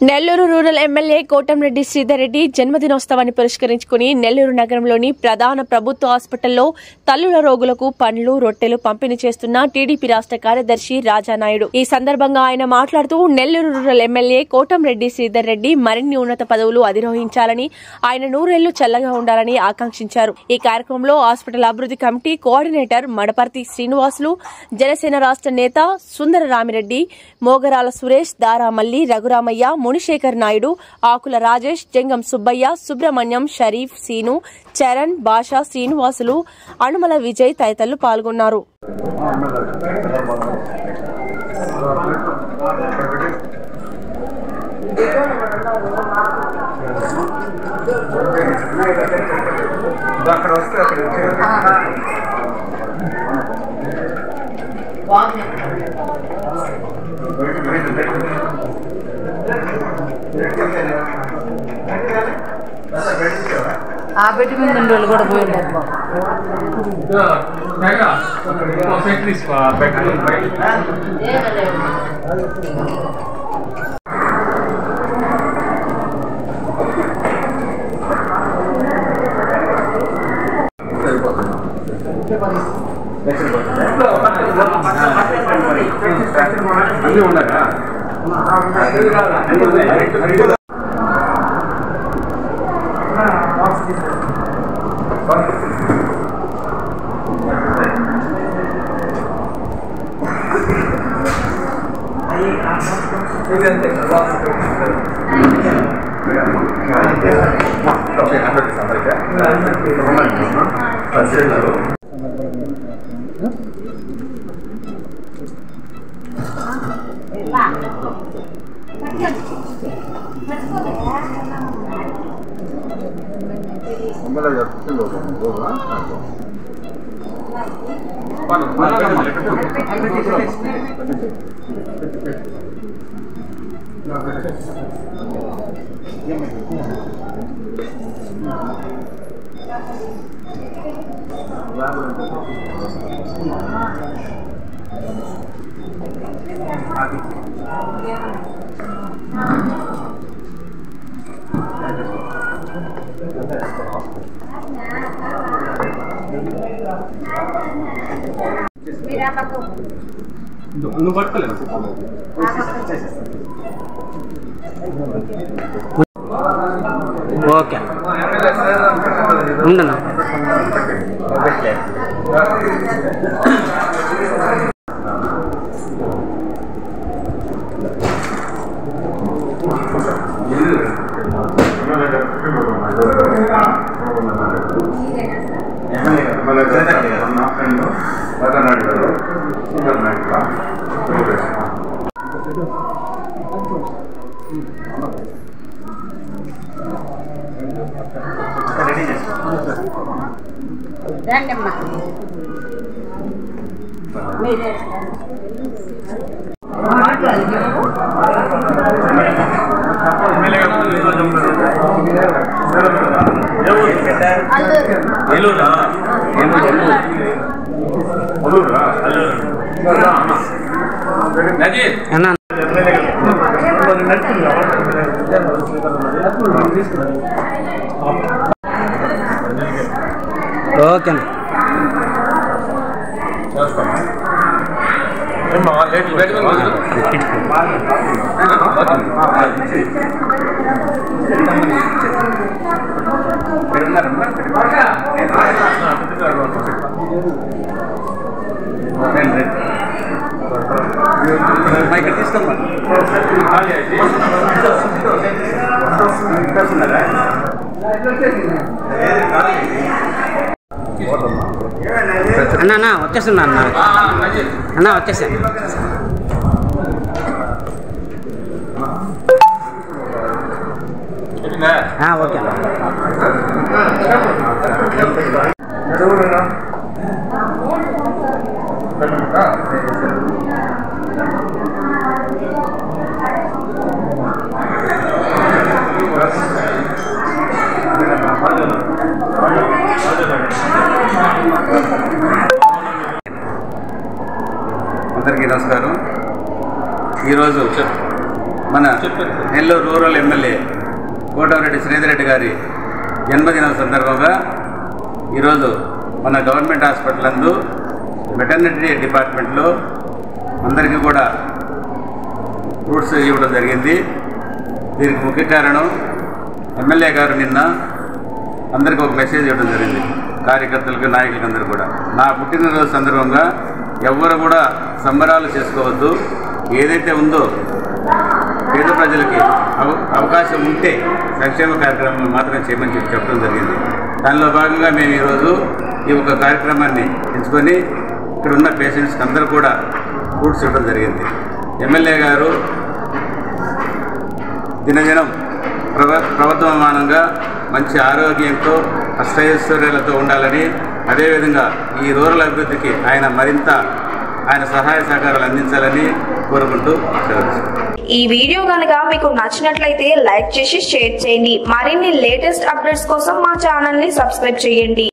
Nellore rural MLA Kotamreddy Sridhar Reddy జన్మదినోత్సవాన్ని పురస్కరించుకుని నెల్లూరు నగరంలోని ప్రధాన ప్రభుత్వ హాస్పిటల్లో తల్లుల రోగులకు పండ్లు రొట్టెలు పంపిణీ చేస్తున్న టీడీపీ రాష్ట్ర కార్యదర్శి రాజానాయుడు. ఈ సందర్భంగా ఆయన మాట్లాడుతూ నెల్లూరు రూరల్ ఎమ్మెల్యే కోటంరెడ్డి శ్రీధర్ రెడ్డి మరిన్ని ఉన్నత పదవులు అధిరోహించాలని, ఆయన 100 ఏళ్లు చల్లగా ఉండాలని ఆకాంక్షించారు. ఈ కార్యక్రమంలో హాస్పిటల్ అభివృద్ది కమిటీ కోఆర్డినేటర్ మడపర్తి శ్రీనివాసులు, జనసేన రాష్ట్ర నేత సుందర రామిరెడ్డి, మోగరాల సురేష్, దారామల్లి, రఘురామయ్య, మునిశేఖర్ నాయుడు, ఆకుల రాజేష్, జంగం సుబ్బయ్య, సుబ్రహ్మణ్యం, షరీఫ్, సీను, చరణ్, భాషా, శ్రీనివాసులు, అనుమల విజయ్ తదితరులు పాల్గొన్నారు. ఆ పెట్టి మీద 2 రోజులు కూడా పోయింది. అన్నీ ఉన్నారా? నువ్వు పట్టుకోలేదు. ఓకే ఉండనా ఓకే అన్నా వచ్చేస్తున్నా అన్నా వచ్చేసా. Okay Gracias. అందరికీ నమస్కారం. ఈరోజు మన నెల్లూరు రూరల్ ఎమ్మెల్యే కోటమిరెడ్డి శ్రీధర్ రెడ్డి గారి జన్మదినం సందర్భంగా ఈరోజు మన గవర్నమెంట్ హాస్పిటల్ నందు వెటర్నరీ డిపార్ట్మెంట్లో అందరికీ కూడా ఫ్రూట్స్ ఇవ్వడం జరిగింది. దీనికి ముఖ్య కారణం ఎమ్మెల్యే గారు నిన్న అందరికీ ఒక మెసేజ్ ఇవ్వడం జరిగింది, కార్యకర్తలకు నాయకులకు అందరూ కూడా. నా పుట్టినరోజు సందర్భంగా ఎవ్వరు కూడా సంబరాలు చేసుకోవద్దు, ఏదైతే ఉందో పేద ప్రజలకి అవకాశం ఉంటే సంక్షేమ కార్యక్రమాలు మాత్రమే చేయమని చెప్పడం జరిగింది. దానిలో భాగంగా మేము ఈరోజు ఈ ఒక కార్యక్రమాన్ని ఎంచుకొని ఇక్కడ ఉన్న పేషెంట్స్కి అందరూ కూడా ఫ్రూట్స్ ఇవ్వడం జరిగింది. ఎమ్మెల్యే గారు దినదినం ప్రవర్తమానంగా మంచి ఆరోగ్యంతో అష్టైశ్వర్యాలతో ఉండాలని, అదేవిధంగా ఈ రూరల్ అభివృద్ధికి ఆయన సహాయ సహకారాలు అందించాలని కోరుకుంటూ ఈ వీడియో గనక మీకు నచ్చినట్లయితే లైక్ చేసి షేర్ చేయండి. మరిన్ని లేటెస్ట్ అప్డేట్స్ కోసం మా ఛానల్ ని సబ్స్క్రైబ్ చేయండి.